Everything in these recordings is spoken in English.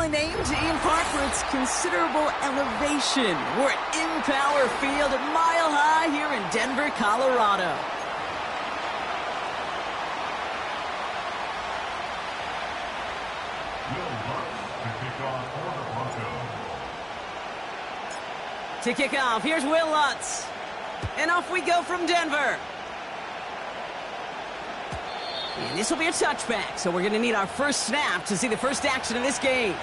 aptly named in part for its considerable elevation. We're at Empower Field, Mile High here in Denver, Colorado. To kick off, here's Will Lutz. And off we go from Denver. And this will be a touchback, so we're going to need our first snap to see the first action of this game.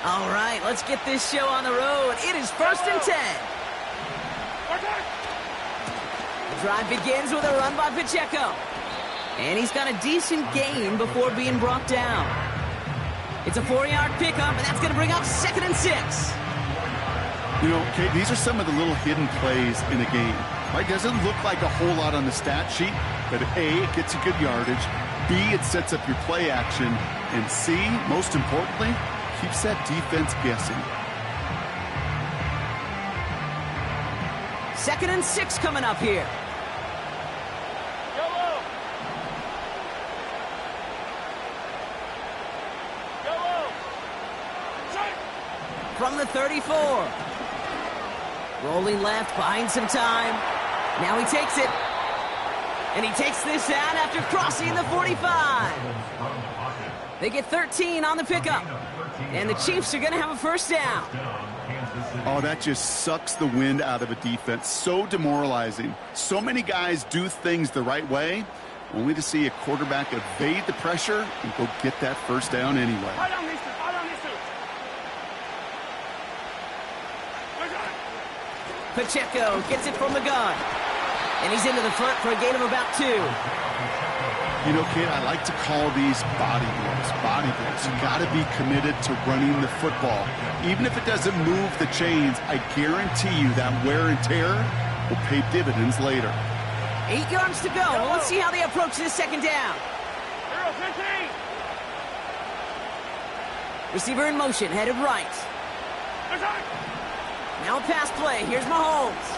All right, let's get this show on the road. It is 1st and 10. The drive begins with a run by Pacheco. And he's got a decent gain before being brought down. It's a 4-yard pickup, and that's going to bring up 2nd and 6. You know, Kate, these are some of the little hidden plays in a game. Right? Doesn't look like a whole lot on the stat sheet, but A, it gets a good yardage. B, it sets up your play action. And C, most importantly, keeps that defense guessing. 2nd and 6 coming up here. From the 34. Rolling left, buying some time. Now he takes it. And he takes this out after crossing the 45. They get 13 on the pickup. And the Chiefs are going to have a first down. Oh, that just sucks the wind out of a defense. So demoralizing. So many guys do things the right way, only to see a quarterback evade the pressure and go get that first down anyway. Pacheco gets it from the gun. And he's into the front for a gain of about 2. You know, kid, I like to call these body blows. Body blows. You got to be committed to running the football. Even if it doesn't move the chains, I guarantee you that wear and tear will pay dividends later. 8 yards to go. Well, let's see how they approach this second down. Receiver in motion, headed right. Now a pass play. Here's Mahomes.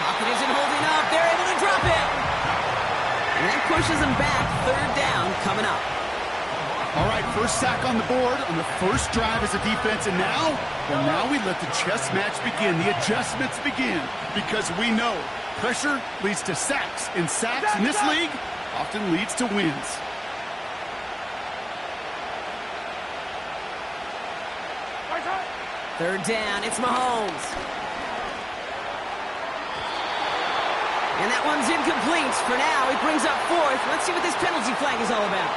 Pocket isn't holding up. They're able to drop it. And that pushes them back. 3rd down coming up. All right, first sack on the board on the first drive as a defense. And now, well, now we let the chess match begin. The adjustments begin. Because we know pressure leads to sacks. And sacks in this league often leads to wins. Third down, it's Mahomes. And that one's incomplete for now. He brings up 4th. Let's see what this penalty flag is all about.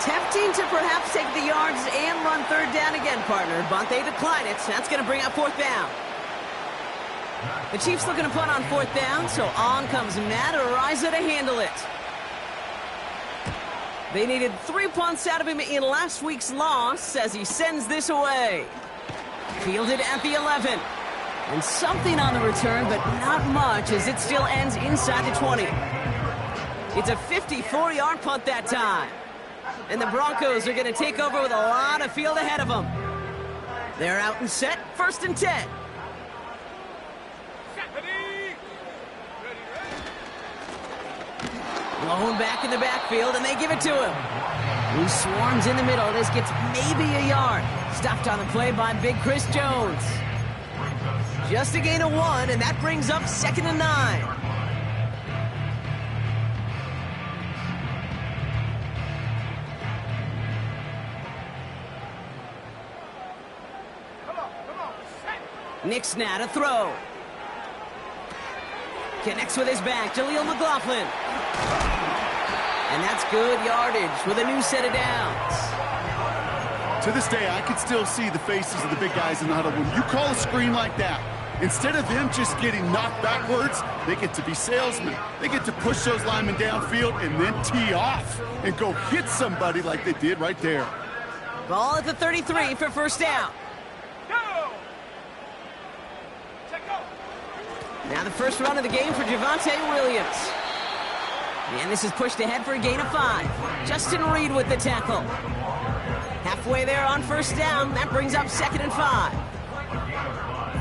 Tempting to perhaps take the yards and run 3rd down again, partner, but they decline it. That's going to bring up 4th down. The Chiefs looking to punt on 4th down, so on comes Matt Araiza to handle it. They needed 3 punts out of him in last week's loss as he sends this away. Fielded at the 11. And something on the return, but not much as it still ends inside the 20. It's a 54-yard punt that time. And the Broncos are going to take over with a lot of field ahead of them. They're out and set, 1st and 10. Blown back in the backfield, and they give it to him. Who swarms in the middle. This gets maybe a yard. Stopped on the play by Big Chris Jones. Just a gain of 1, and that brings up 2nd and 9. Nick Snad, a throw. Connects with his back, Jaleel McLaughlin. And that's good yardage with a new set of downs. To this day, I can still see the faces of the big guys in the huddle. When you call a screen like that, instead of them just getting knocked backwards, they get to be salesmen. They get to push those linemen downfield and then tee off and go hit somebody like they did right there. Ball at the 33 for 1st down. Now the first run of the game for Javonte Williams. And this is pushed ahead for a gain of 5. Justin Reed with the tackle. Halfway there on first down. That brings up 2nd and 5.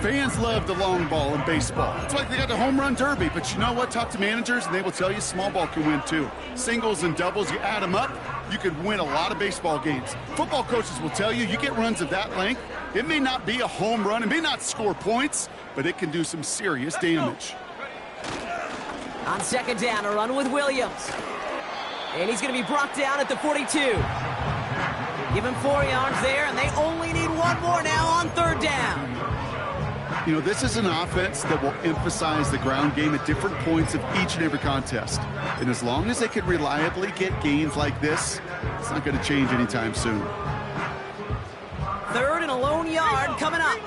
Fans love the long ball in baseball. It's like they got the home run derby, but you know what? Talk to managers, and they will tell you small ball can win too. Singles and doubles, you add them up, you could win a lot of baseball games. Football coaches will tell you, you get runs of that length, it may not be a home run, it may not score points, but it can do some serious damage. On 2nd down, a run with Williams. And he's going to be brought down at the 42. Give him 4 yards there, and they only need 1 more now on 3rd down. You know, this is an offense that will emphasize the ground game at different points of each and every contest. And as long as they can reliably get gains like this, it's not going to change anytime soon. 3rd and a lone yard coming up.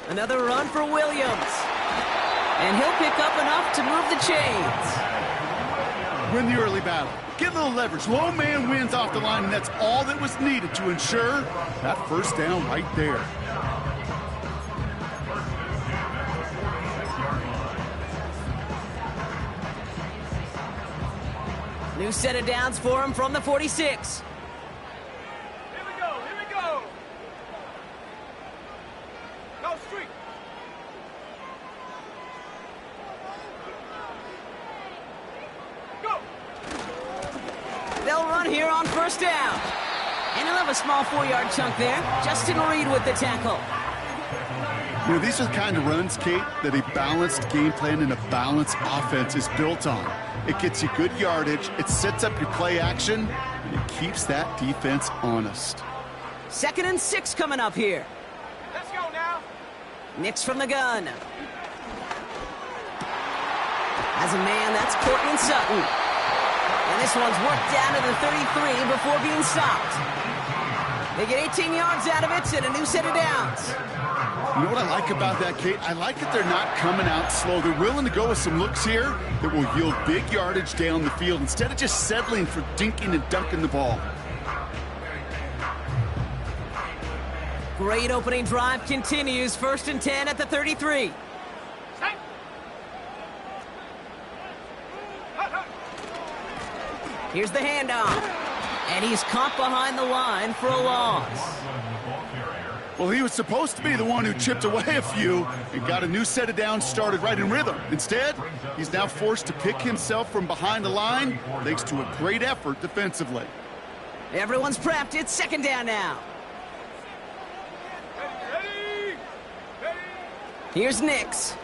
Another run for Williams. And he'll pick up enough to move the chains. Win the early battle. Get a little leverage. Low man wins off the line, and that's all that was needed to ensure that first down right there. New set of downs for him from the 46. Here we go, here we go. Go street. Go. They'll run here on first down. And he'll have a small 4-yard chunk there. Justin Reed with the tackle. You know, these are the kind of runs, Kate, that a balanced game plan and a balanced offense is built on. It gets you good yardage, it sets up your play action, and it keeps that defense honest. 2nd and 6 coming up here. Let's go now. Nix from the gun. As a man, that's Cortland Sutton. And this one's worked down to the 33 before being stopped. They get 18 yards out of it and a new set of downs. You know what I like about that, Kate? I like that they're not coming out slow. They're willing to go with some looks here that will yield big yardage down the field instead of just settling for dinking and dunking the ball. Great opening drive continues. 1st and 10 at the 33. Here's the handoff. And he's caught behind the line for a loss. Well, he was supposed to be the one who chipped away a few and got a new set of downs started right in rhythm. Instead, he's now forced to pick himself from behind the line thanks to a great effort defensively. Everyone's prepped. It's 2nd down now. Ready. Here's Nix.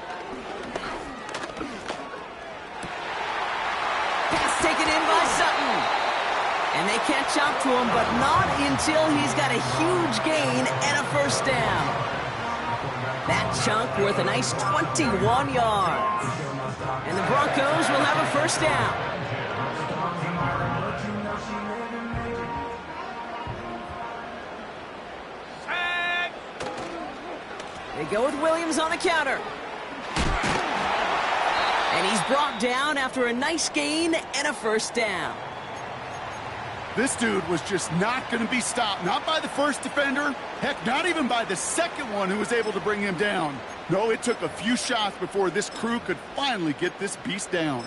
Pass taken in by Sutton. And they catch up to him, but not until he's got a huge gain and a first down. That chunk worth a nice 21 yards. And the Broncos will have a first down. They go with Williams on the counter. And he's brought down after a nice gain and a first down. This dude was just not going to be stopped. Not by the first defender. Heck, not even by the second one who was able to bring him down. No, it took a few shots before this crew could finally get this beast down.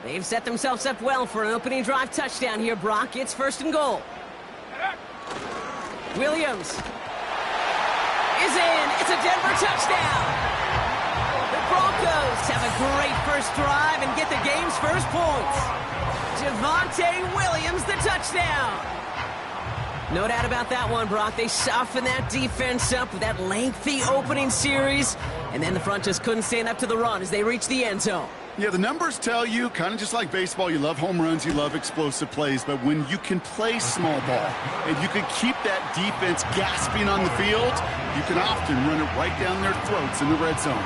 They've set themselves up well for an opening drive touchdown here, Brock. It's 1st and goal. Williams is in. It's a Denver touchdown. The Broncos have a great first drive and get the game's first points. Javonte Williams, the touchdown. No doubt about that one, Brock. They softened that defense up with that lengthy opening series, and then the front just couldn't stand up to the run as they reached the end zone. Yeah, the numbers tell you, kind of just like baseball, you love home runs, you love explosive plays, but when you can play small ball and you can keep that defense gasping on the field, you can often run it right down their throats in the red zone.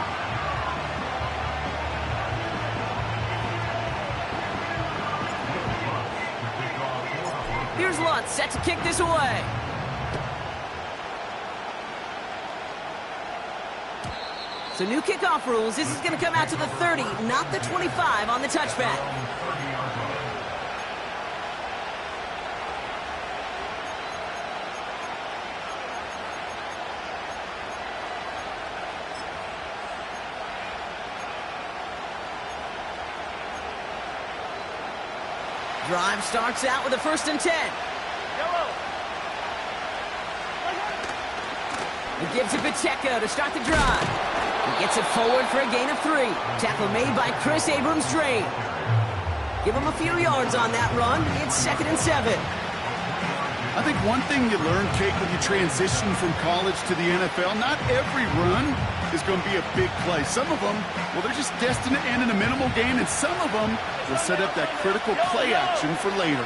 Here's Lutz, set to kick this away. So new kickoff rules. This is going to come out to the 30, not the 25 on the touchback. Drive starts out with a 1st and 10. He gives it Pacheco to start the drive. He gets it forward for a gain of 3. Tackle made by Chris Abrams-Drain. Give him a few yards on that run. It's 2nd and 7. I think one thing you learn, Kate, when you transition from college to the NFL, not every run is going to be a big play. Some of them, well, they're just destined to end in a minimal gain, and some of them will set up that critical play action for later.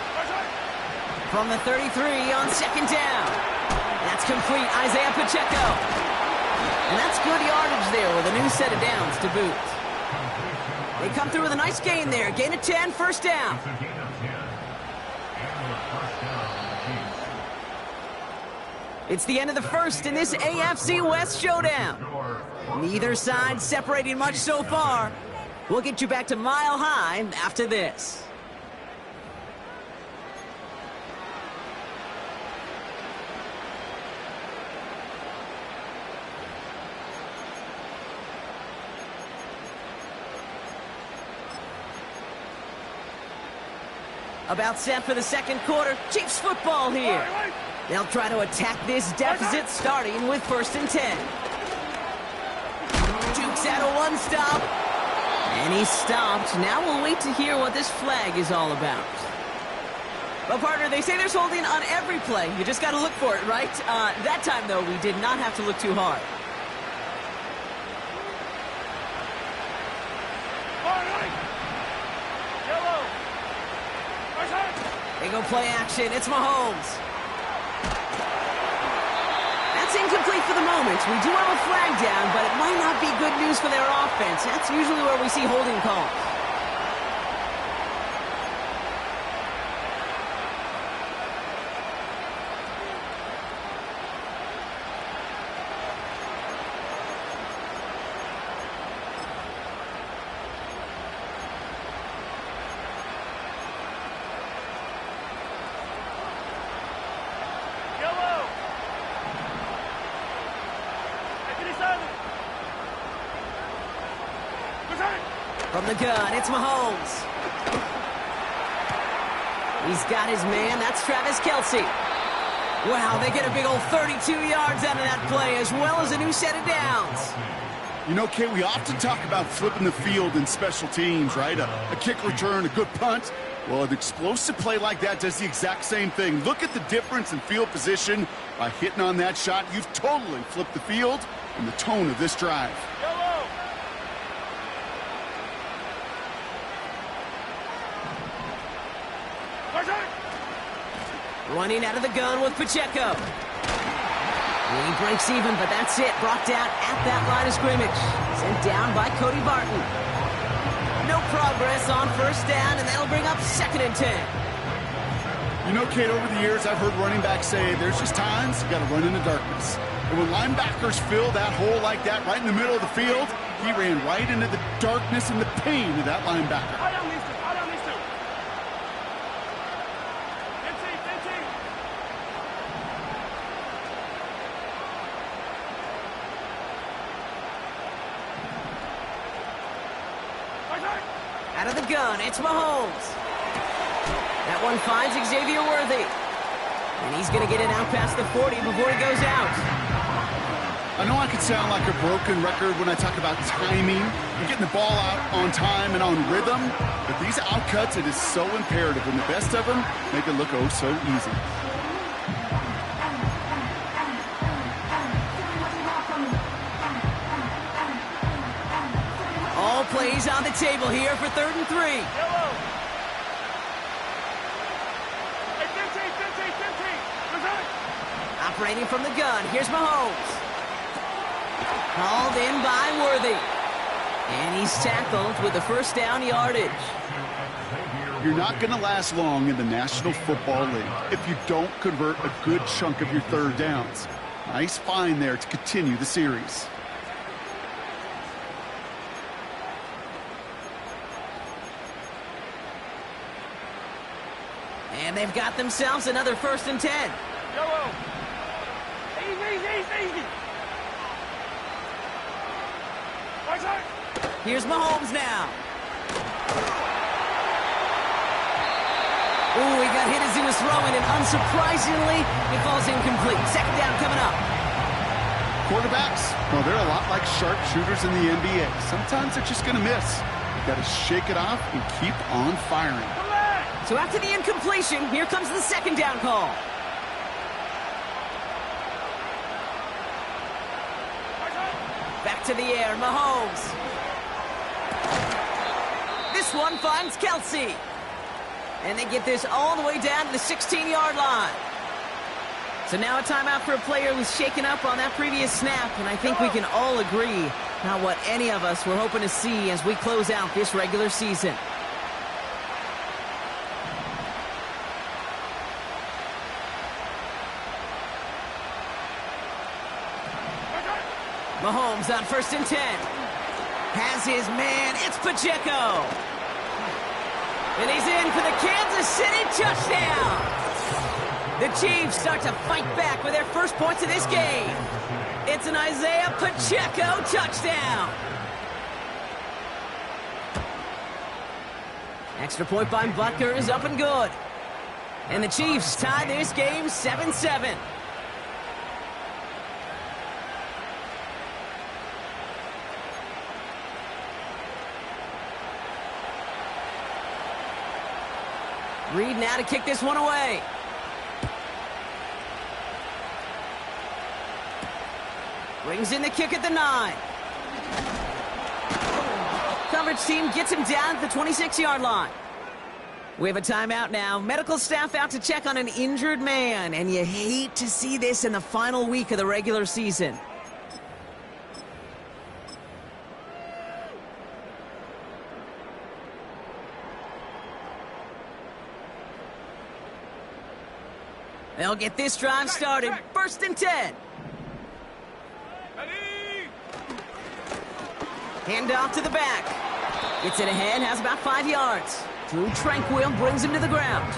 From the 33 on 2nd down. That's complete, Isaiah Pacheco. And that's good yardage there with a new set of downs to boot. They come through with a nice gain there. Gain of 10, 1st down. It's the end of the 1st in this AFC West showdown. Neither side separating much so far. We'll get you back to Mile High after this. About set for the 2nd quarter. Chiefs football here. They'll try to attack this deficit starting with 1st and 10. Jukes out a 1-stop. And he's stopped. Now we'll wait to hear what this flag is all about. Well, partner, they say there's holding on every play. You just got to look for it, right? That time, though, we did not have to look too hard. They go play action. It's Mahomes. That's incomplete for the moment. We do have a flag down, but it might not be good news for their offense. That's usually where we see holding calls. From the gun, it's Mahomes. He's got his man. That's Travis Kelce. Wow, they get a big old 32 yards out of that play, as well as a new set of downs. You know, Kate, we often talk about flipping the field in special teams, right? A kick return, a good punt. Well, an explosive play like that does the exact same thing. Look at the difference in field position. By hitting on that shot, you've totally flipped the field and the tone of this drive. Running out of the gun with Pacheco. He breaks even, but that's it. Brought down at that line of scrimmage. Sent down by Cody Barton. No progress on 1st down, and that'll bring up 2nd and 10. You know, Kate, over the years, I've heard running backs say there's just times you got to run in the darkness. And when linebackers fill that hole like that right in the middle of the field, he ran right into the darkness and the pain of that linebacker. Out of the gun, it's Mahomes. That one finds Xavier Worthy. And he's going to get it out past the 40 before he goes out. I know I could sound like a broken record when I talk about timing and getting the ball out on time and on rhythm, but these outcuts, it is so imperative, and the best of them make it look oh so easy. All plays on the table here for 3rd and 3. Yellow. Hey, 15. Operating from the gun, here's Mahomes. Called in by Worthy. And he's tackled with the 1st down yardage. You're not going to last long in the National Football League if you don't convert a good chunk of your 3rd downs. Nice find there to continue the series. And they've got themselves another 1st and 10. Yellow. Easy. Right side. Here's Mahomes now. Ooh, he got hit as he was throwing, and unsurprisingly, it falls incomplete. 2nd down coming up. Quarterbacks, well, they're a lot like sharpshooters in the NBA. Sometimes they're just going to miss. You've got to shake it off and keep on firing. So after the incompletion, here comes the 2nd down call. Back to the air, Mahomes. This one finds Kelsey. And they get this all the way down to the 16-yard line. So now a timeout for a player who's shaken up on that previous snap, and I think we can all agree not what any of us were hoping to see as we close out this regular season. Mahomes on 1st and 10. Has his man, it's Pacheco. And he's in for the Kansas City touchdown. The Chiefs start to fight back with their first points of this game. It's an Isaiah Pacheco touchdown. Extra point by Butker is up and good. And the Chiefs tie this game 7-7. Reed now to kick this one away. Brings in the kick at the 9. Coverage team gets him down at the 26-yard line. We have a timeout now. Medical staff out to check on an injured man, and you hate to see this in the final week of the regular season. They'll get this drive started. 1st and 10. Hand off to the back. Gets it ahead, has about 5 yards. Drew Tranquil brings him to the ground.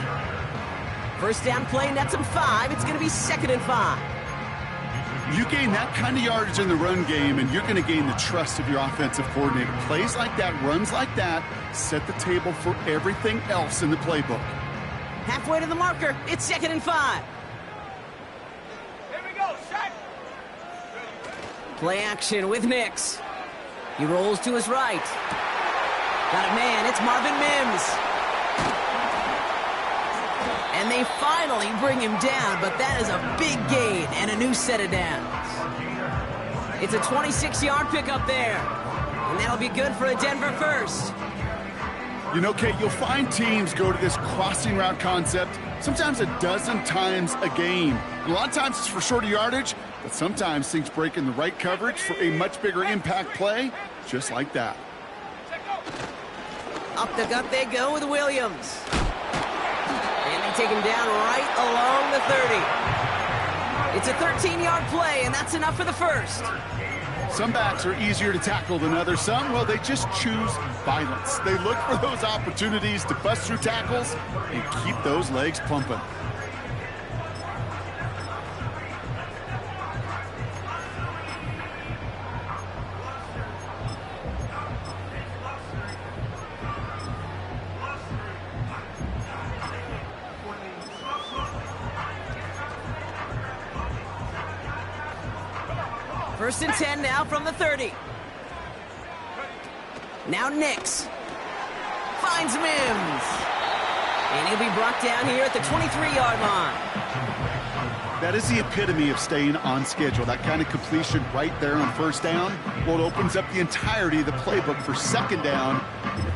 1st down play, nets him 5. It's going to be 2nd and 5. You gain that kind of yardage in the run game, and you're going to gain the trust of your offensive coordinator. Plays like that, runs like that, set the table for everything else in the playbook. Halfway to the marker, it's 2nd and 5. Here we go, set. Play action with Nix. He rolls to his right. Got it, man. It's Marvin Mims. And they finally bring him down, but that is a big gain and a new set of downs. It's a 26-yard pickup there. And that'll be good for a Denver 1st. You know, Kate, you'll find teams go to this crossing route concept sometimes a dozen times a game. And a lot of times it's for shorter yardage, but sometimes things break in the right coverage for a much bigger impact play, just like that. Up the gut they go with Williams. And they take him down right along the 30. It's a 13-yard play, and that's enough for the 1st. Some backs are easier to tackle than others. Some, well, they just choose violence. They look for those opportunities to bust through tackles and keep those legs pumping. First and 10 now from the 30. Now Nix finds Mims. And he'll be brought down here at the 23-yard line. That is the epitome of staying on schedule. That kind of completion right there on 1st down. Well, it opens up the entirety of the playbook for 2nd down.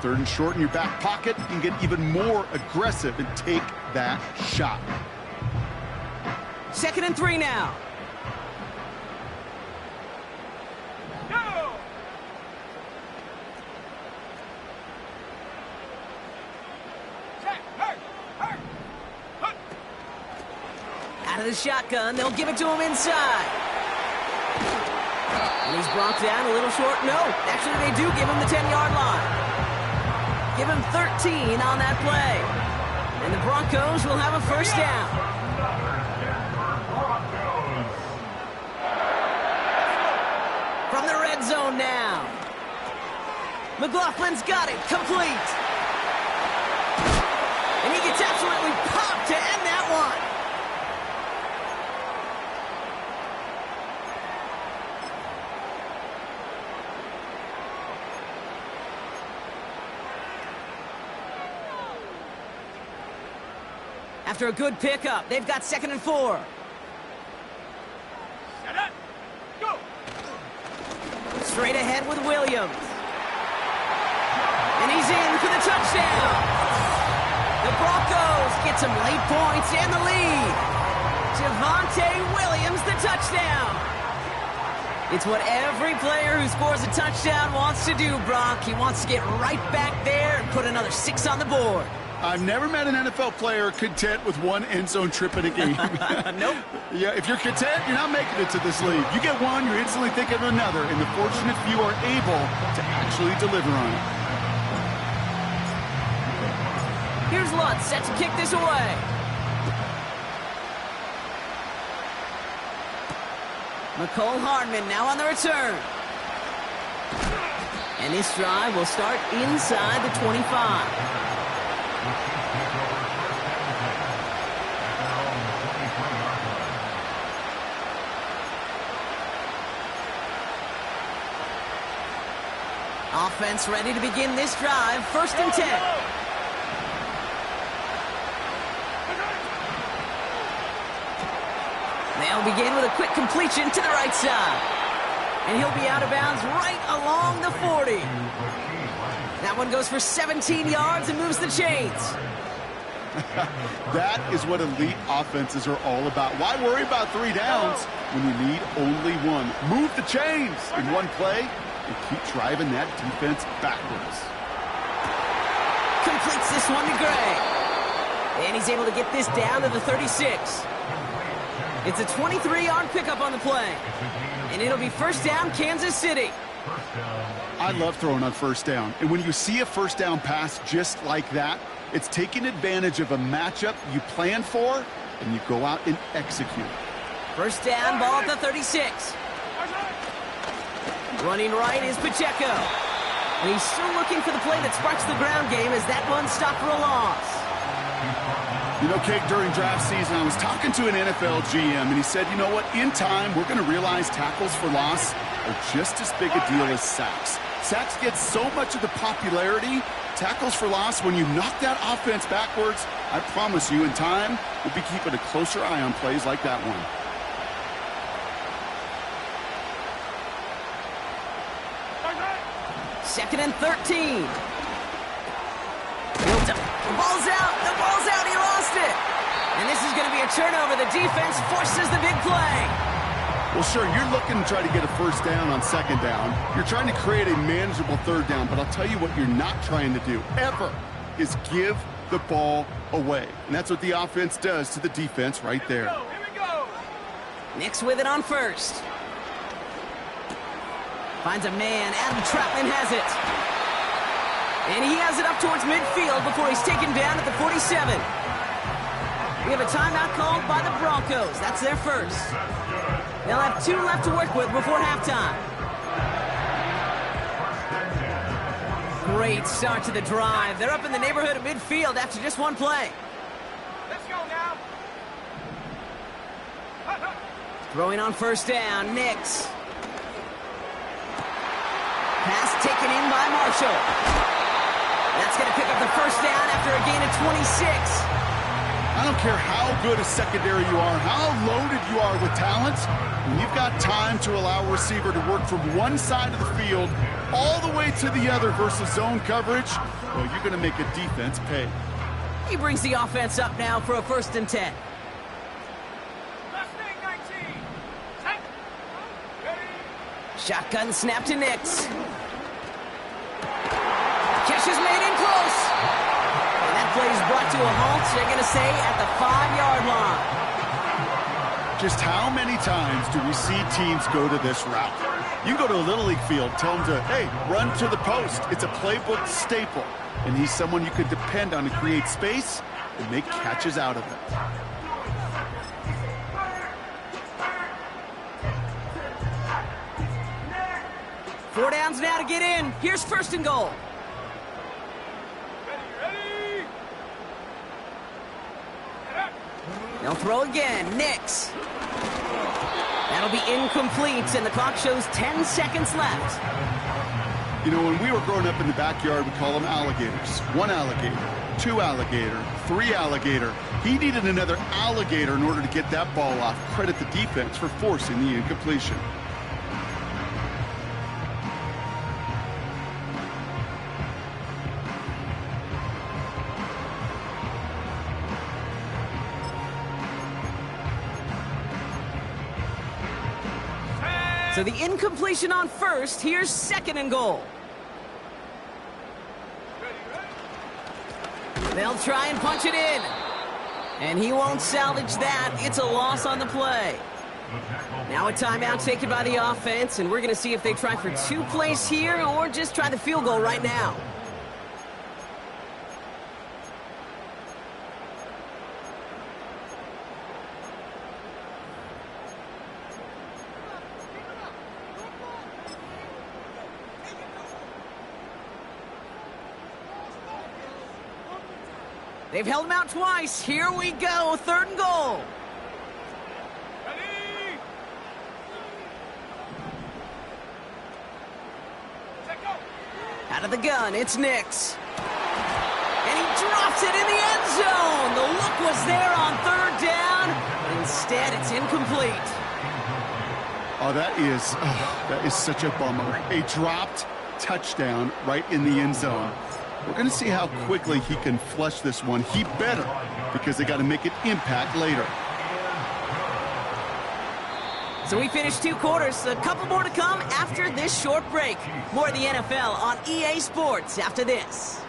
3rd and short in your back pocket. You can get even more aggressive and take that shot. 2nd and 3 now. Out of the shotgun, they'll give it to him inside. And he's brought down a little short. No, actually they do give him the 10-yard line. Give him 13 on that play. And the Broncos will have a first down. From the red zone now. McLaughlin's got it, complete. And he gets absolutely popped to end that one. After a good pickup, they've got 2nd and 4. Set up. Go. Straight ahead with Williams. And he's in for the touchdown. The Broncos get some late points and the lead. Javonte Williams, the touchdown. It's what every player who scores a touchdown wants to do, Brock. He wants to get right back there and put another 6 on the board. I've never met an NFL player content with one end zone trip in a game. Nope. Yeah, if you're content, you're not making it to this league. You get one, you're instantly thinking of another, and the fortunate few are able to actually deliver on it. Here's Lutz, set to kick this away. McCole Hardman now on the return. And this drive will start inside the 25. Offense ready to begin this drive. 1st and 10. They'll begin with a quick completion to the right side. And he'll be out of bounds right along the 40. That one goes for 17 yards and moves the chains. That is what elite offenses are all about. Why worry about 3 downs when you need only one? Move the chains in one play and keep driving that defense backwards. Completes this one to Gray. And he's able to get this down to the 36. It's a 23-yard pickup on the play. And it'll be 1st down, Kansas City. I love throwing on 1st down. And when you see a 1st down pass just like that, it's taking advantage of a matchup you plan for, and you go out and execute. 1st down, ball at the 36. Running right is Pacheco. And he's still looking for the play that sparks the ground game as that one stopped for a loss. You know, Kate, during draft season, I was talking to an NFL GM, and he said, you know what, in time, we're going to realize tackles for loss are just as big a deal as sacks. Sacks get so much of the popularity. Tackles for loss, when you knock that offense backwards, I promise you, in time, we'll be keeping a closer eye on plays like that one. Second and 13. The ball's out. The ball's out. He lost it. And this is going to be a turnover. The defense forces the big play. Well, sure, you're looking to try to get a 1st down on 2nd down. You're trying to create a manageable 3rd down, but I'll tell you what you're not trying to do, ever, is give the ball away. And that's what the offense does to the defense right there. Here we go. Nix with it on 1st. Finds a man. Adam Trautman has it. And he has it up towards midfield before he's taken down at the 47. We have a timeout called by the Broncos. That's their 1st. They'll have 2 left to work with before halftime. Great start to the drive. They're up in the neighborhood of midfield after just one play. Let's go now. Throwing on 1st down, Nix. Pass taken in by Marshall. That's going to pick up the 1st down after a gain of 26. I don't care how good a secondary you are, how loaded you are with talent, when you've got time to allow a receiver to work from one side of the field all the way to the other versus zone coverage, well, you're going to make a defense pay. He brings the offense up now for a 1st and 10. Last thing, 19. Set. Ready. Shotgun snap to Nix. Catch is made in close. And that play is brought to a halt, they're going to say, at the 5-yard line. Just how many times do we see teams go to this route? You go to a Little League field, tell them to, hey, run to the post. It's a playbook staple. And he's someone you could depend on to create space and make catches out of it. Four downs now to get in. Here's first and goal. Ready. They'll throw again. Nix. That'll be incomplete, and the clock shows 10 seconds left. You know, when we were growing up in the backyard, we call them alligators. One alligator, two alligator, three alligator. He needed another alligator in order to get that ball off. Credit the defense for forcing the incompletion. So the incompletion on first. Here's second and goal. They'll try and punch it in. And he won't salvage that. It's a loss on the play. Now a timeout taken by the offense, and we're going to see if they try for 2 plays here or just try the field goal right now. They've held him out twice. Here we go. Third and goal. Ready. Set, go. Out of the gun, it's Nix. And he drops it in the end zone. The look was there on third down, but instead it's incomplete. Oh, that is such a bummer. A dropped touchdown right in the end zone. We're going to see how quickly he can flush this one. He better, because they got to make an impact later. So we finished 2 quarters. A couple more to come after this short break. More of the NFL on EA Sports after this.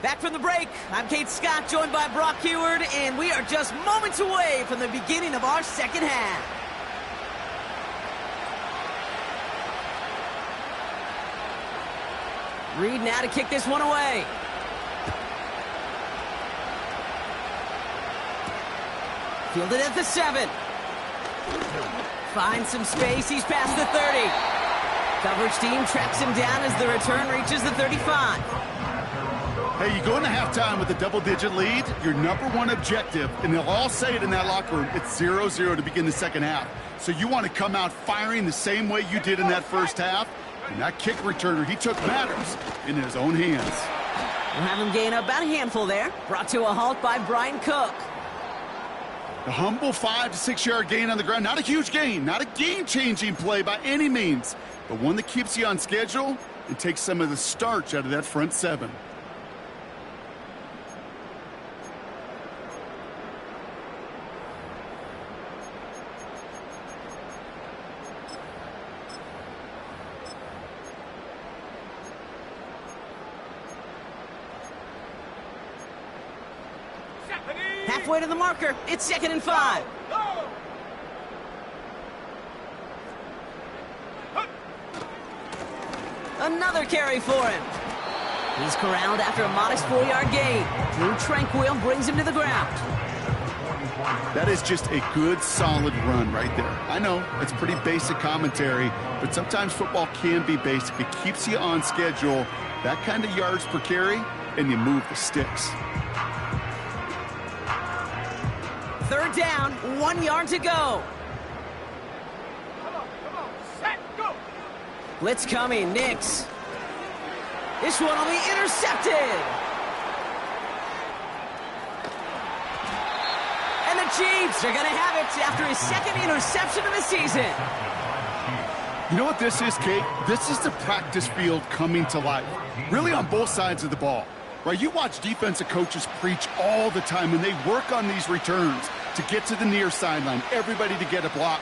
Back from the break, I'm Kate Scott, joined by Brock Heward, and we are just moments away from the beginning of our second half. Reed now to kick this one away. Fielded at the 7. Finds some space, he's past the 30. Coverage team tracks him down as the return reaches the 35. Hey, you go into halftime with a double-digit lead, your number one objective, and they'll all say it in that locker room, it's 0-0 to begin the second half. So you want to come out firing the same way you did in that first half. And that kick returner, he took matters in his own hands. We'll have him gain about a handful there. Brought to a halt by Brian Cook. A humble 5 to 6 yard gain on the ground. Not a huge gain, not a game-changing play by any means, but one that keeps you on schedule and takes some of the starch out of that front 7. Halfway to the marker. It's 2nd and 5. Go. Another carry for him. He's corralled after a modest 4-yard gain. Drew Tranquil brings him to the ground. That is just a good, solid run right there. I know, it's pretty basic commentary, but sometimes football can be basic. It keeps you on schedule, that kind of yards per carry, and you move the sticks. 3rd down, 1 yard to go. Come on. Set, go. Blitz coming, Nix. This one will be intercepted. And the Chiefs are going to have it after his 2nd interception of the season. You know what this is, Kate? This is the practice field coming to life. Really on both sides of the ball. Right, you watch defensive coaches preach all the time, and they work on these returns to get to the near sideline, everybody to get a block.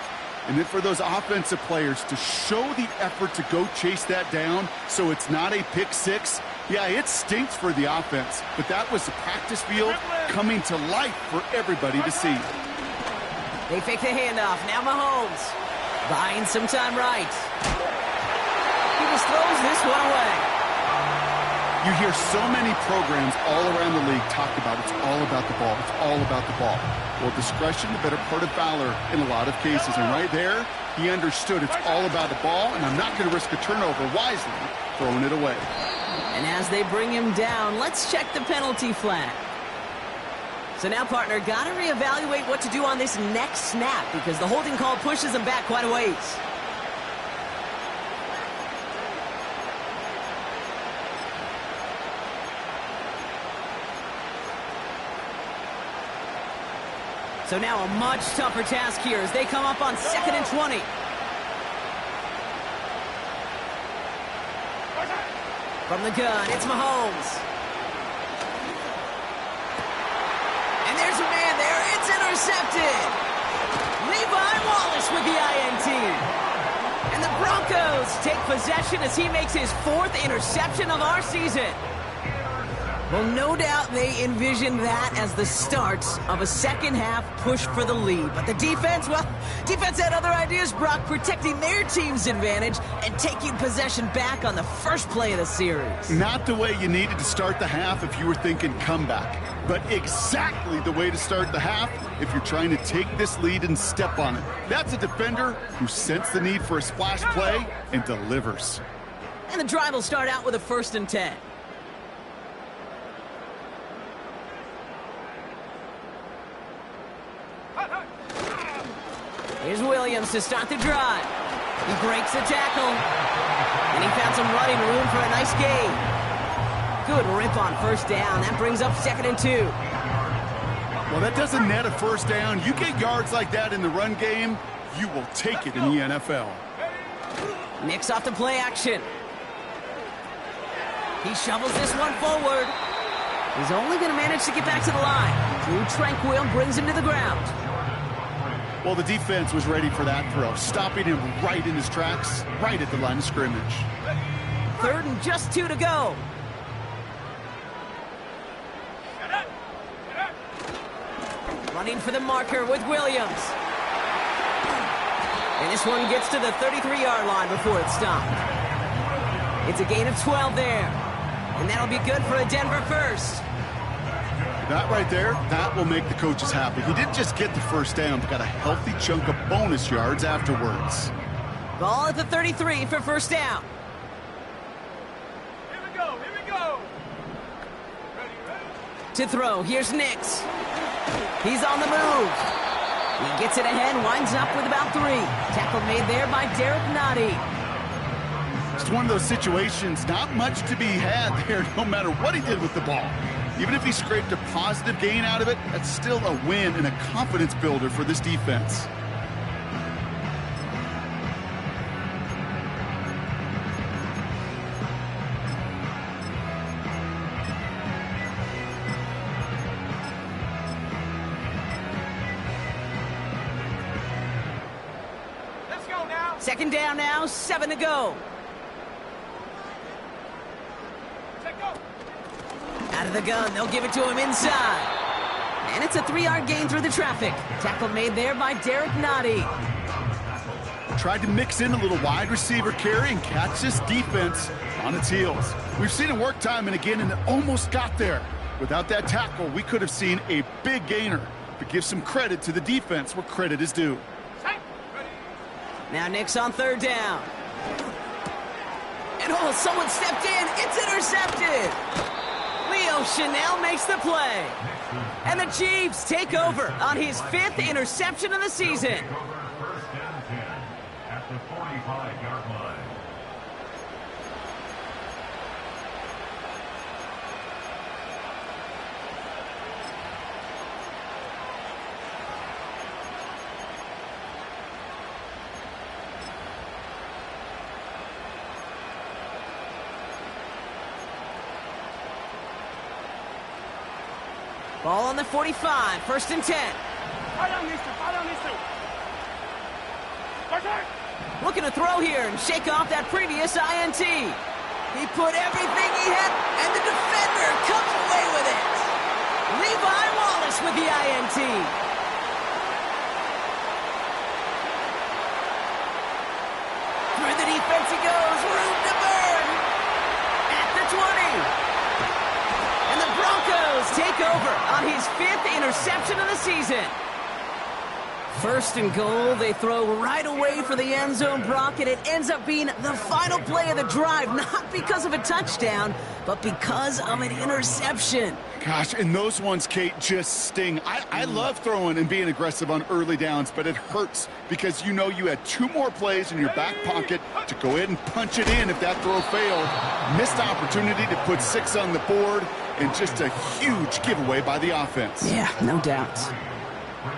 And then for those offensive players to show the effort to go chase that down so it's not a pick six, yeah, it stinks for the offense. But that was the practice field coming to life for everybody to see. They fake the handoff. Now Mahomes buying some time right. He just throws this one away. You hear so many programs all around the league talk about it's all about the ball. It's all about the ball. Well, discretion, the better part of valor in a lot of cases. And right there, he understood it's all about the ball, and I'm not going to risk a turnover wisely, throwing it away. And as they bring him down, let's check the penalty flag. So now, partner, got to reevaluate what to do on this next snap because the holding call pushes him back quite a ways. So now a much tougher task here as they come up on 2nd and 20. From the gun, it's Mahomes. And there's a man there. It's intercepted. Levi Wallace with the INT. And the Broncos take possession as he makes his 4th interception of our season. Well, no doubt they envisioned that as the start of a second-half push for the lead. But the defense, well, defense had other ideas, Brock, protecting their team's advantage and taking possession back on the first play of the series. Not the way you needed to start the half if you were thinking comeback, but exactly the way to start the half if you're trying to take this lead and step on it. That's a defender who sensed the need for a splash play and delivers. And the drive will start out with a 1st and 10. Here's Williams to start the drive. He breaks the tackle. And he found some running room for a nice gain. Good rip on 1st down. That brings up 2nd and 2. Well, that doesn't net a 1st down. You get yards like that in the run game, you will take it in the NFL. Nicks off the play action. He shovels this one forward. He's only going to manage to get back to the line. Drew Tranquil brings him to the ground. Well, the defense was ready for that throw, stopping him right in his tracks, right at the line of scrimmage. 3rd and just 2 to go. Running for the marker with Williams. And this one gets to the 33-yard line before it's stopped. It's a gain of 12 there. And that'll be good for a Denver 1st. That right there, that will make the coaches happy. He didn't just get the 1st down, but got a healthy chunk of bonus yards afterwards. Ball at the 33 for 1st down. Here we go, here we go. To throw, here's Nix. He's on the move. He gets it ahead, winds up with about 3. Tackle made there by Derek Nottie. Just one of those situations, not much to be had there, no matter what he did with the ball. Even if he scraped a positive gain out of it, that's still a win and a confidence builder for this defense. Let's go now. 2nd down now, 7 to go. Out of the gun, they'll give it to him inside. And it's a 3-yard gain through the traffic. Tackle made there by Derek Nottie. Tried to mix in a little wide receiver carry and catch this defense on its heels. We've seen it work time and again, and it almost got there. Without that tackle, we could have seen a big gainer. But give some credit to the defense where credit is due. Now Nix on 3rd down. And oh, someone stepped in. It's intercepted. Leo Chanel makes the play. And the Chiefs take over on his 5th interception of the season. At the 45-yard line. Ball on the 45, 1st and 10. Looking to throw here and shake off that previous INT. He put everything he had, and the defender comes away with it. Levi Wallace with the INT. Through the defense he goes, room to burn. At the 20. And the Broncos take over on his 5th interception of the season. 1st and goal, they throw right away for the end zone, Brock, and it ends up being the final play of the drive, not because of a touchdown, but because of an interception. Gosh, and those ones, Kate, just sting. I love throwing and being aggressive on early downs, but it hurts because you know you had 2 more plays in your back pocket to go ahead and punch it in if that throw failed. Missed opportunity to put 6 on the board, and just a huge giveaway by the offense. Yeah, no doubt.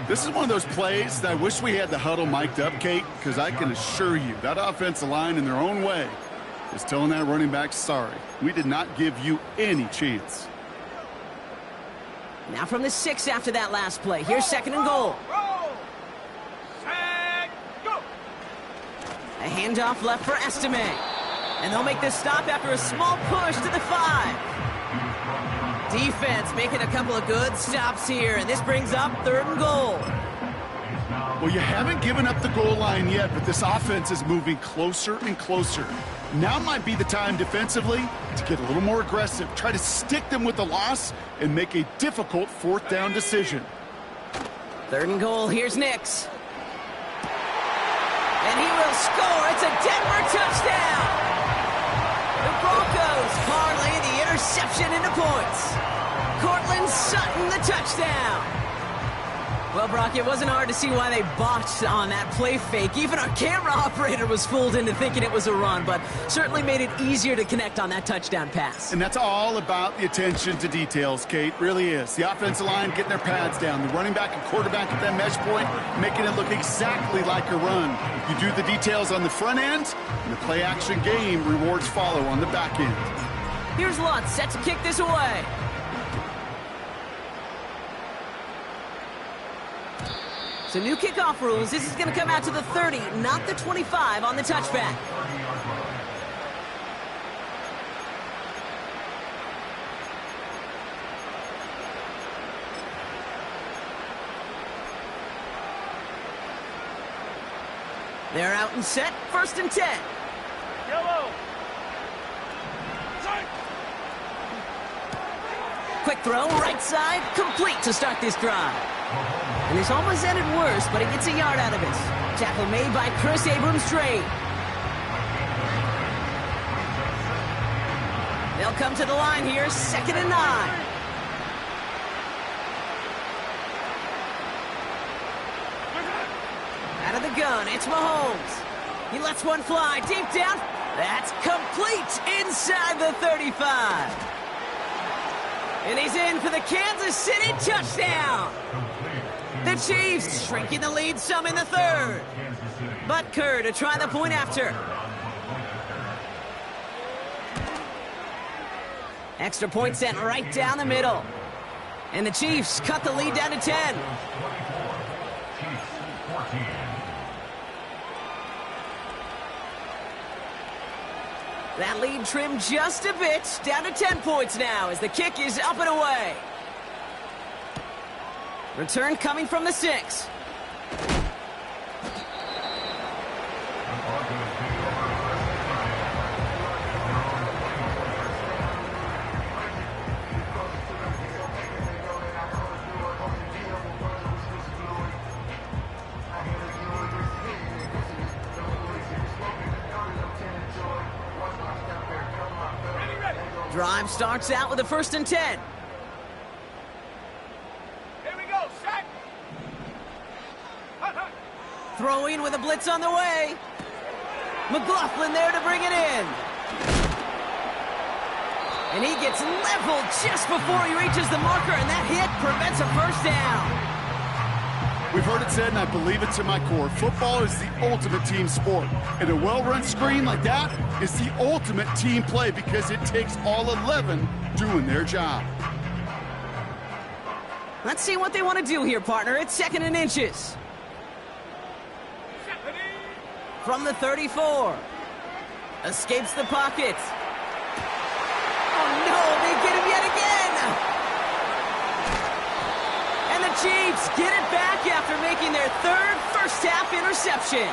This is one of those plays that I wish we had the huddle mic'd up, Kate, because I can assure you that offensive line in their own way is telling that running back, sorry, we did not give you any chance. Now from the 6 after that last play. Here's 2nd and goal. Set, go. A handoff left for Estime. And they'll make this stop after a small push to the 5. Defense making a couple of good stops here, and this brings up 3rd and goal. Well, you haven't given up the goal line yet, but this offense is moving closer and closer. Now might be the time defensively to get a little more aggressive, try to stick them with the loss, and make a difficult 4th down decision. 3rd and goal, here's Nix. And he will score. It's a Denver touchdown. The Broncos parlay the interception into points. Cortland Sutton, the touchdown. Well, Brock, it wasn't hard to see why they botched on that play fake. Even our camera operator was fooled into thinking it was a run, but certainly made it easier to connect on that touchdown pass. And that's all about the attention to details, Kate. Really is. The offensive line getting their pads down. The running back and quarterback at that mesh point, making it look exactly like a run. You do the details on the front end, and the play-action game rewards follow on the back end. Here's Lutz set to kick this away. So new kickoff rules. This is going to come out to the 30, not the 25 on the touchback. They're out and set. 1st and 10. Yellow. Quick throw, right side, complete to start this drive. And this almost ended worse, but he gets a yard out of it. Tackle made by Chris Abrams-Trade. They'll come to the line here, 2nd and 9. Out of the gun, it's Mahomes. He lets one fly deep down. That's complete inside the 35. And he's in for the Kansas City touchdown. The Chiefs shrinking the lead some in the 3rd. But Kerr to try the point after. Extra point sent right down the middle. And the Chiefs cut the lead down to 10. That lead trimmed just a bit, down to 10 points now as the kick is up and away. Return coming from the 6. Drive starts out with a 1st and 10. Here we go, set. Throwing with a blitz on the way. McLaughlin there to bring it in. And he gets leveled just before he reaches the marker, and that hit prevents a 1st down. We've heard it said, and I believe it to my core, football is the ultimate team sport. And a well-run screen like that is the ultimate team play because it takes all 11 doing their job. Let's see what they want to do here, partner. It's 2nd and inches. From the 34. Escapes the pocket. Oh, no, they get him yet again. And the Chiefs get it back after making their 3rd first-half interception.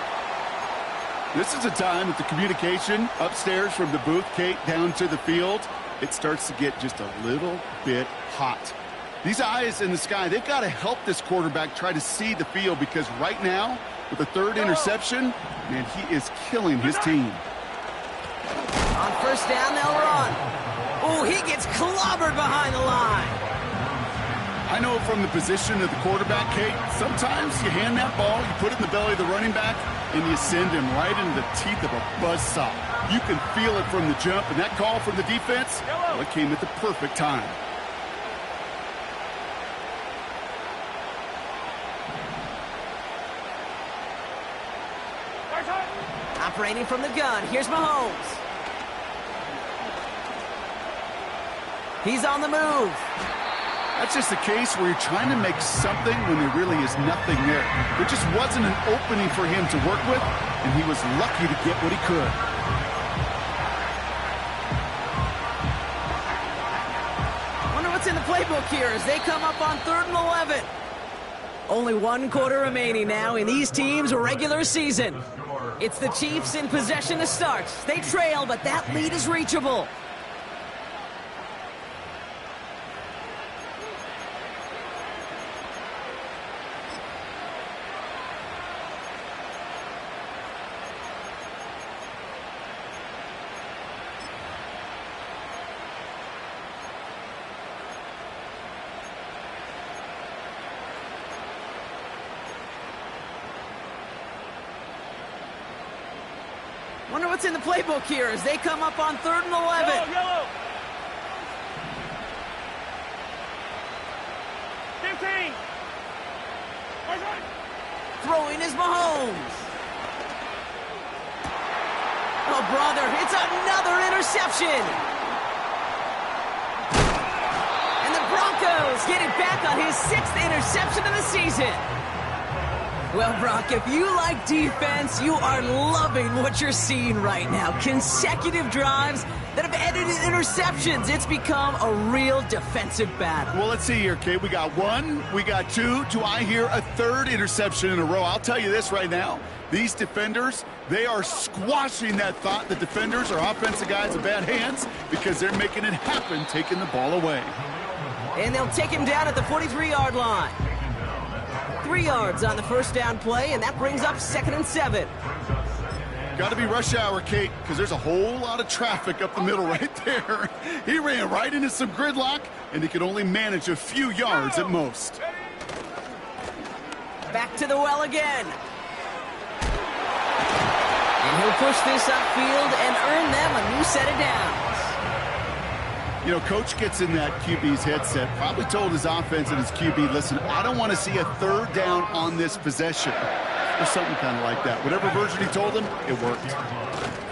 This is a time that the communication upstairs from the booth, Kate, down to the field, it starts to get just a little bit hot. These eyes in the sky, they've got to help this quarterback try to see the field, because right now, with the 3rd interception, man, he is killing his team. On first down, they'll run. Oh, he gets clobbered behind the line. I know from the position of the quarterback, Kate, sometimes you hand that ball, you put it in the belly of the running back, and you send him right into the teeth of a buzzsaw. You can feel it from the jump, and that call from the defense, well, it came at the perfect time. Operating from the gun, here's Mahomes. He's on the move. That's just a case where you're trying to make something when there really is nothing there. There just wasn't an opening for him to work with, and he was lucky to get what he could. Wonder what's in the playbook here as they come up on 3rd and 11. Only 1 quarter remaining now in these teams' regular season. It's the Chiefs in possession to start. They trail, but that lead is reachable. Wonder what's in the playbook here as they come up on 3rd and 11. Yellow. 15. Throwing is Mahomes. Oh, brother, it's another interception. And the Broncos get it back on his 6th interception of the season. Well, Brock, if you like defense, you are loving what you're seeing right now. Consecutive drives that have ended in interceptions. It's become a real defensive battle. Well, let's see here, Kate. We got 1, we got 2. Do I hear a 3rd interception in a row? I'll tell you this right now. These defenders, they are squashing that thought that defenders are offensive guys with bad hands, because they're making it happen, taking the ball away. And they'll take him down at the 43-yard line. 3 yards on the first down play, and that brings up 2nd and 7. Got to be rush hour, Kate, because there's a whole lot of traffic up the middle right there. He ran right into some gridlock, and he could only manage a few yards at most. Back to the well again. And he'll push this upfield and earn them a new set of downs. You know, Coach gets in that QB's headset, probably told his offense and his QB, listen, I don't want to see a 3rd down on this possession. Or something kind of like that. Whatever version he told him, it worked.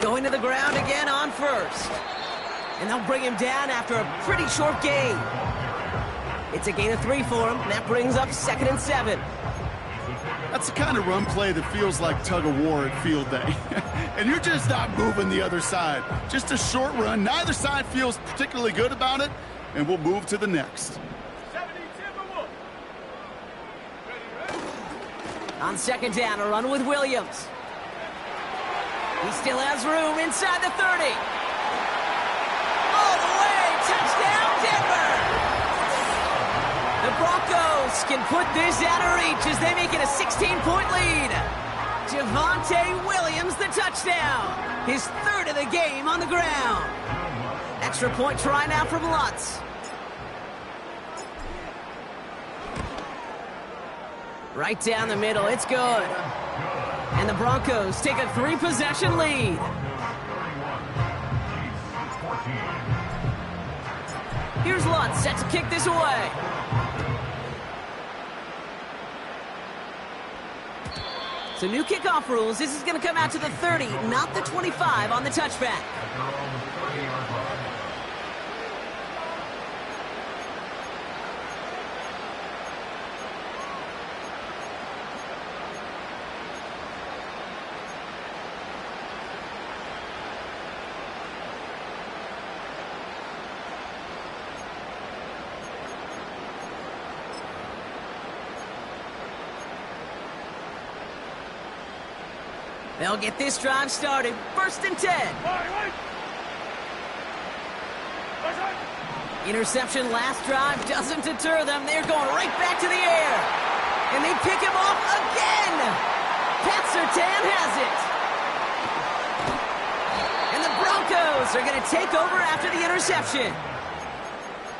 Going to the ground again on 1st. And they'll bring him down after a pretty short gain. It's a gain of 3 for him, and that brings up 2nd and 7. That's the kind of run play that feels like tug of war at field day. And you're just not moving the other side. Just a short run. Neither side feels particularly good about it, and we'll move to the next. On 2nd down, a run with Williams. He still has room inside the 30. All the way, touchdown Denver! The Broncos can put this out of reach as they make it a 16-point lead. Javonte Williams, the touchdown. His 3rd of the game on the ground. Extra point try now from Lutz. Right down the middle, it's good. And the Broncos take a 3-possession lead. Here's Lutz, set to kick this away. So new kickoff rules. This is going to come out to the 30, not the 25 on the touchback. They'll get this drive started. 1st and 10. Interception last drive doesn't deter them. They're going right back to the air. And they pick him off again. Pat Surtain has it. And the Broncos are going to take over after the interception.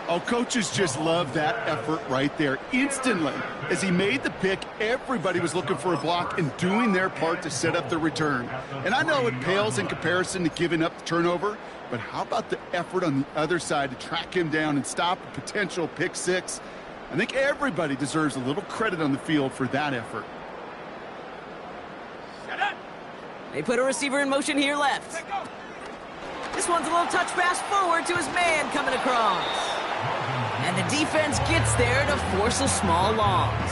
Oh, coaches just love that effort right there. Instantly, as he made the pick, everybody was looking for a block and doing their part to set up the return. And I know it pales in comparison to giving up the turnover, but how about the effort on the other side to track him down and stop a potential pick six? I think everybody deserves a little credit on the field for that effort. They put a receiver in motion here left. This one's a little touch pass forward to his man coming across. And the defense gets there to force a small loss.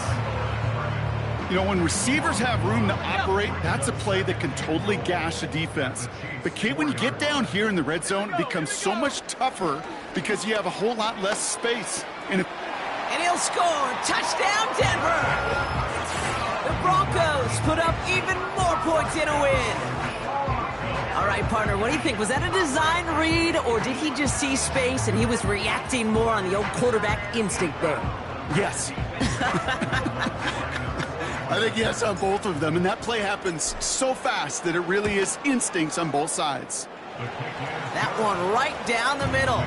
You know, when receivers have room to operate, that's a play that can totally gash a defense. But, Kate, when you get down here in the red zone, it becomes so much tougher because you have a whole lot less space. And he'll score. Touchdown, Denver! The Broncos put up even more points in a win. All right, partner, what do you think? Was that a design read, or did he just see space and he was reacting more on the old quarterback instinct there? Yes. I think yes on both of them, and that play happens so fast that it really is instincts on both sides. That one right down the middle.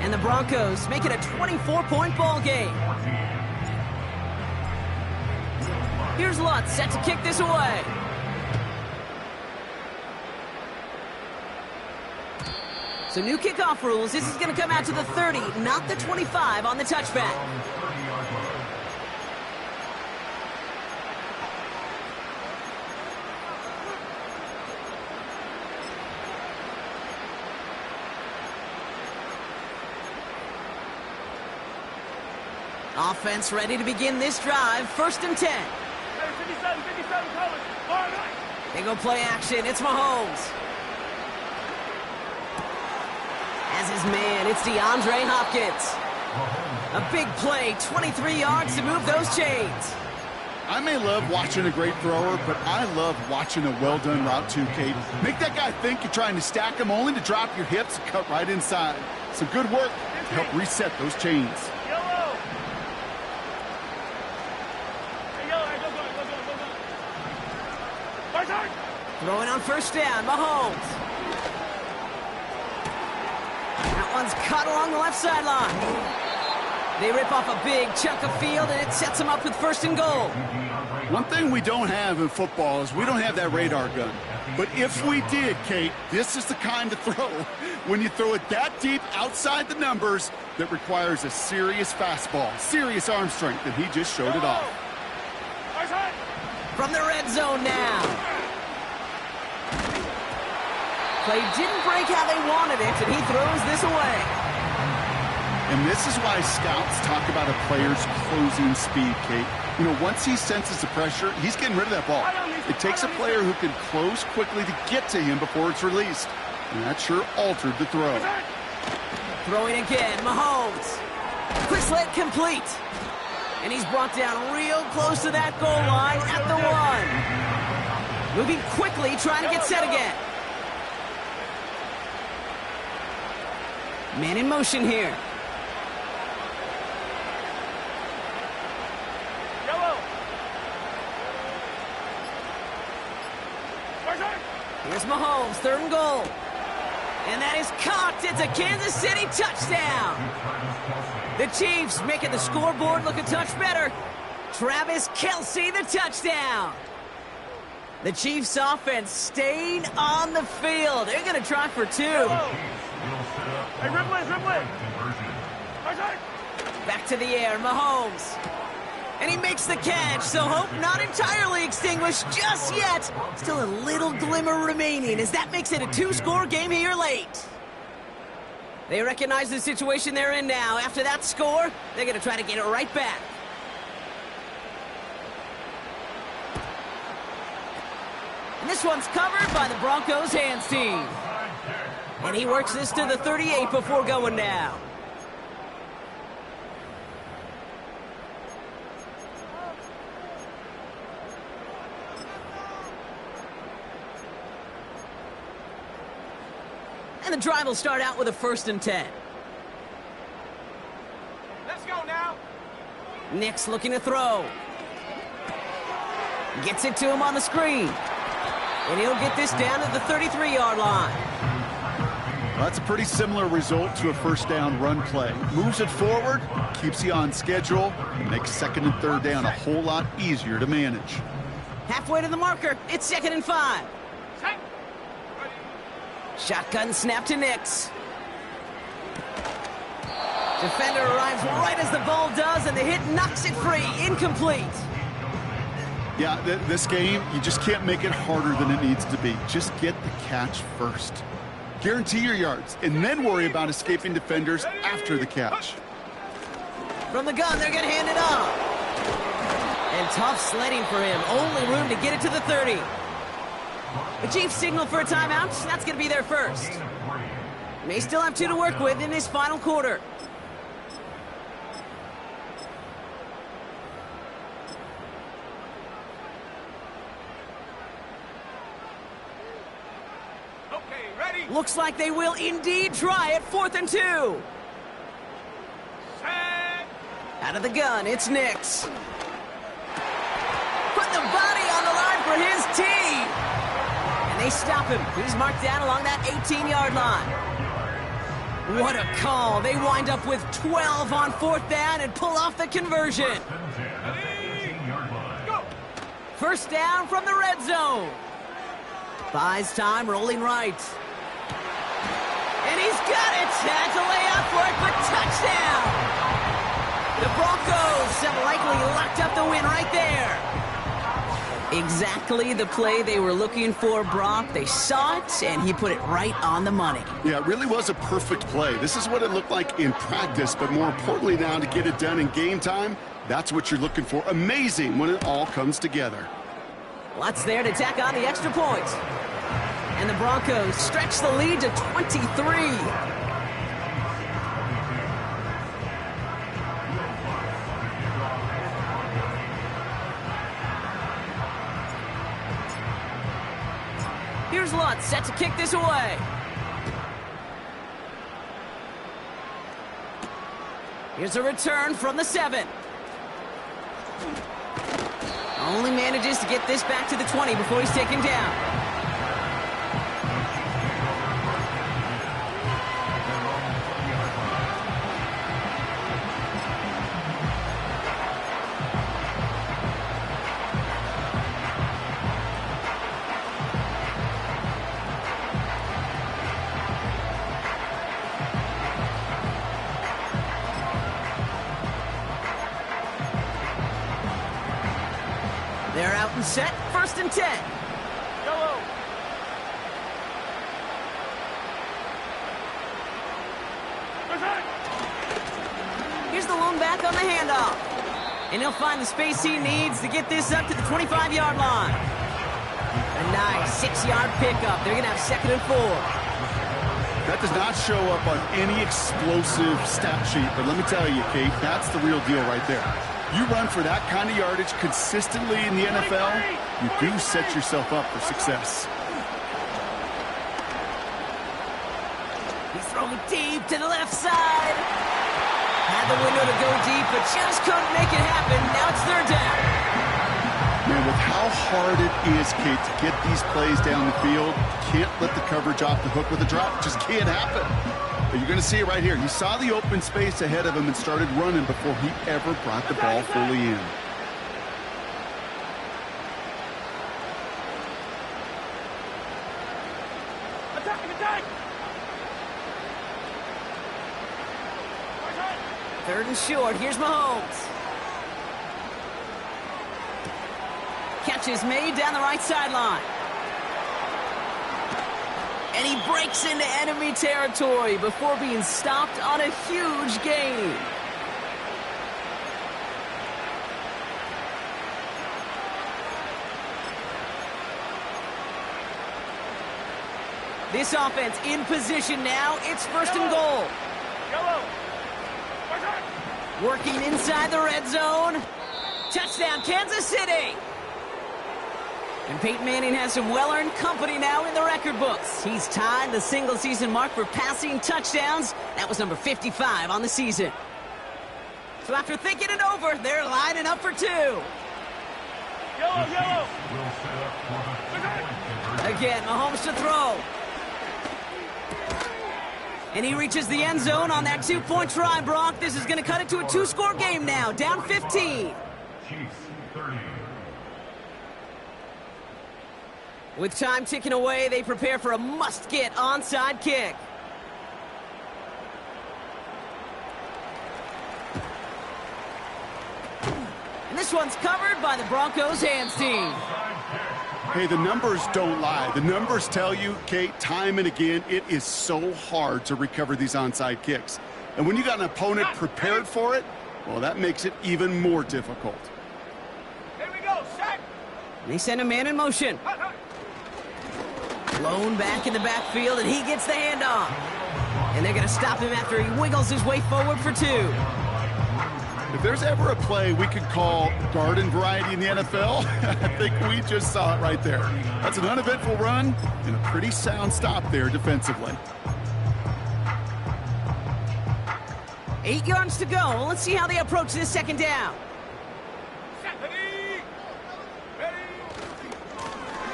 And the Broncos make it a 24-point ball game. Here's Lutz set to kick this away. So new kickoff rules. This is going to come out to the 30, not the 25 on the touchback. Offense ready to begin this drive. 1st and 10. 57, coach. All right. They go play action. It's Mahomes. As his man, it's DeAndre Hopkins. A big play, 23 yards to move those chains. I may love watching a great thrower, but I love watching a well-done route too, Kate. Make that guy think you're trying to stack him only to drop your hips and cut right inside. Some good work to help reset those chains. Yellow. Hey, yellow. Hey, go. Throwing on 1st down, Mahomes. That one's cut along the left sideline. They rip off a big chunk of field, and it sets them up with 1st and goal. One thing we don't have in football is we don't have that radar gun. But if we did, Kate, this is the kind of throw, when you throw it that deep outside the numbers, that requires a serious fastball, serious arm strength, and he just showed it off. From the red zone now. Play didn't break how they wanted it, and he throws this away. And this is why scouts talk about a player's closing speed, Kate. You know, once he senses the pressure, he's getting rid of that ball. It takes a player who can close quickly to get to him before it's released. And that sure altered the throw. Throwing again, Mahomes. Quick slant complete. And he's brought down real close to that goal line at the 1. Moving quickly, trying to get set again. Man in motion here. Yellow. Here's Mahomes, 3rd and goal. And that is cocked. It's a Kansas City touchdown. The Chiefs making the scoreboard look a touch better. Travis Kelce, the touchdown. The Chiefs offense staying on the field. They're going to try for 2. Hey, Ripley. Back to the air, Mahomes. And he makes the catch, so hope not entirely extinguished just yet. Still a little glimmer remaining as that makes it a 2-score game here late. They recognize the situation they're in now. After that score, they're going to try to get it right back. And this one's covered by the Broncos hands team. And he works this to the 38 before going down. And the drive will start out with a 1st and 10. Let's go now. Nick's looking to throw. Gets it to him on the screen. And he'll get this down to the 33-yard line. Well, that's a pretty similar result to a 1st down run play. Moves it forward, keeps you on schedule, and makes 2nd and 3rd down a whole lot easier to manage. Halfway to the marker, it's 2nd and 5. Set. Ready. Shotgun snap to Nix. Defender arrives right as the ball does, and the hit knocks it free. Incomplete. Yeah, this game, you just can't make it harder than it needs to be. Just get the catch first. Guarantee your yards, and then worry about escaping defenders after the catch. From the gun, they're going to hand it off. And tough sledding for him. Only room to get it to the 30. The Chiefs signal for a timeout. That's going to be their first. May still have 2 to work with in this final quarter. Okay, ready. Looks like they will indeed try it. 4th and 2. Set. Out of the gun, it's Nix. Put the body on the line for his team. And they stop him. He's marked down along that 18-yard line. What a call. They wind up with 12 on 4th down and pull off the conversion. Ready. Go. 1st down from the red zone. Buys time, rolling right. And he's got it. Has a layout for it, but touchdown. The Broncos have likely locked up the win right there. Exactly the play they were looking for, Brock. They saw it, and he put it right on the money. Yeah, it really was a perfect play. This is what it looked like in practice, but more importantly now to get it done in game time, that's what you're looking for. Amazing when it all comes together. Lots there to tack on the extra point. And the Broncos stretch the lead to 23. Here's Lutz set to kick this away. Here's a return from the 7. Only manages to get this back to the 20 before he's taken down. They're out and set. 1st and 10. Yellow. Here's the lone back on the handoff. And he'll find the space he needs to get this up to the 25-yard line. A nice 6-yard pickup. They're going to have 2nd and 4. That does not show up on any explosive stat sheet, but let me tell you, Kate, that's the real deal right there. You run for that kind of yardage consistently in the NFL, you do set yourself up for success. He's throwing deep to the left side. Had the window to go deep, but just couldn't make it happen. Now it's 3rd down. Man, with how hard it is, Kate, to get these plays down the field, can't let the coverage off the hook with a drop. It just can't happen. But you're going to see it right here. He saw the open space ahead of him and started running before he ever brought the ball fully in. Attack! 3rd and short. Here's Mahomes. Catch is made down the right sideline. And he breaks into enemy territory before being stopped on a huge gain. This offense in position now. It's 1st and goal. Yellow. Working inside the red zone. Touchdown, Kansas City. And Peyton Manning has some well-earned company now in the record books. He's tied the single-season mark for passing touchdowns. That was number 55 on the season. So after thinking it over, they're lining up for 2. Yellow. Again, Mahomes to throw. And he reaches the end zone on that 2-point try, Brock. This is going to cut it to a 2-score game now, down 15. Chiefs 30. With time ticking away, they prepare for a must-get onside kick. And this one's covered by the Broncos hands team. Hey, the numbers don't lie. The numbers tell you, Kate, time and again, it is so hard to recover these onside kicks. And when you got an opponent prepared for it, well, that makes it even more difficult. Here we go, set. They send a man in motion. Blown back in the backfield, and he gets the handoff. And they're going to stop him after he wiggles his way forward for 2. If there's ever a play we could call garden variety in the NFL, I think we just saw it right there. That's an uneventful run and a pretty sound stop there defensively. 8 yards to go. Let's see how they approach this second down.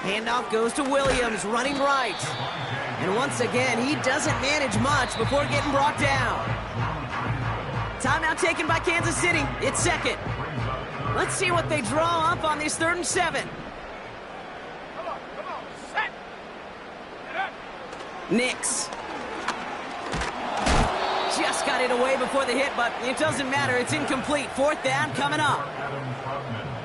Handoff goes to Williams, running right. And once again, he doesn't manage much before getting brought down. Timeout taken by Kansas City. It's second. Let's see what they draw up on this 3rd and 7. Come on, set. Nix. Just got it away before the hit, but it doesn't matter. It's incomplete. 4th down coming up.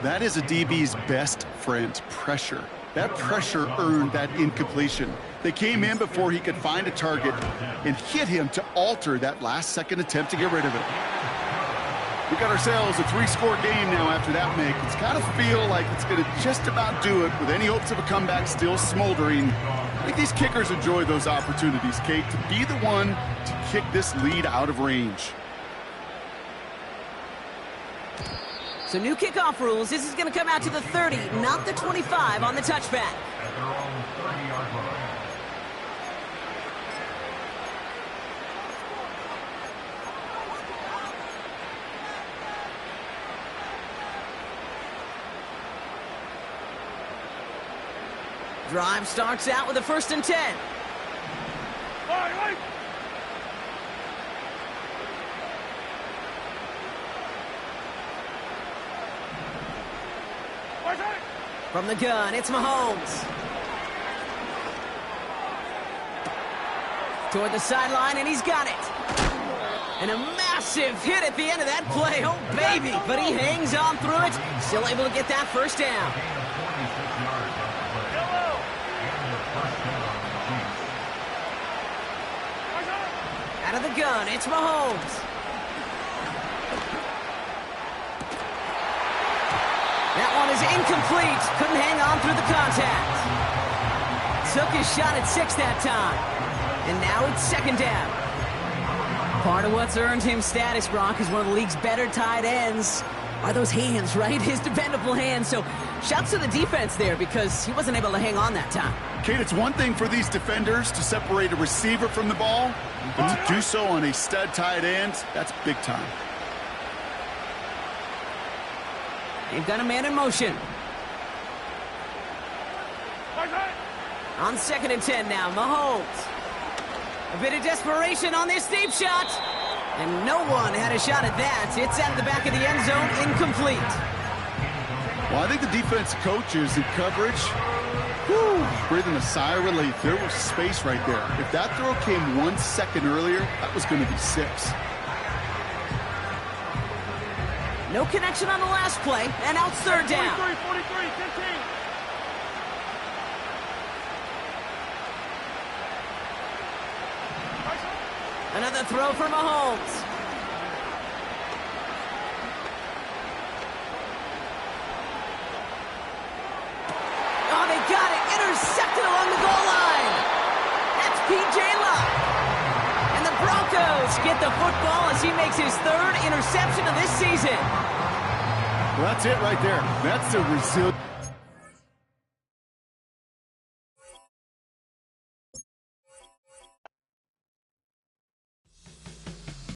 That is a DB's best friend, pressure. That pressure earned that incompletion. They came in before he could find a target and hit him to alter that last-second attempt to get rid of it. We got ourselves a 3-score game now after that make. It's got to feel like it's going to just about do it with any hopes of a comeback still smoldering. I think these kickers enjoy those opportunities, Kate, to be the one to kick this lead out of range. So new kickoff rules. This is going to come out to the 30, not the 25 on the touchback. At their own 30-yard line. Drive starts out with a 1st and 10. Right. From the gun, it's Mahomes. Toward the sideline, and he's got it. And a massive hit at the end of that play. Oh, baby. But he hangs on through it. Still able to get that 1st down. Out of the gun, it's Mahomes. That one is incomplete. Couldn't hang on through the contact. Took his shot at 6 that time. And now it's 2nd down. Part of what's earned him status, Brock, is one of the league's better tight ends. Are those hands, right? His dependable hands. So shouts to the defense there because he wasn't able to hang on that time. Kate, it's one thing for these defenders to separate a receiver from the ball, but to do so on a stud tight end, that's big time. They've got a man in motion. On 2nd and 10 now, Mahomes. A bit of desperation on this deep shot. And no one had a shot at that. It's out of the back of the end zone, incomplete. Well, I think the defense coaches in coverage, breathing a sigh of relief. There was space right there. If that throw came 1 second earlier, that was going to be 6. No connection on the last play, and now it's 3rd down. 43, 15. Another throw for Mahomes. Oh, they got it. Intercepted along the goal line. That's P.J. Luck. And the Broncos get the football as he makes his 3rd interception of this season. Well, that's it right there. That's the resilience.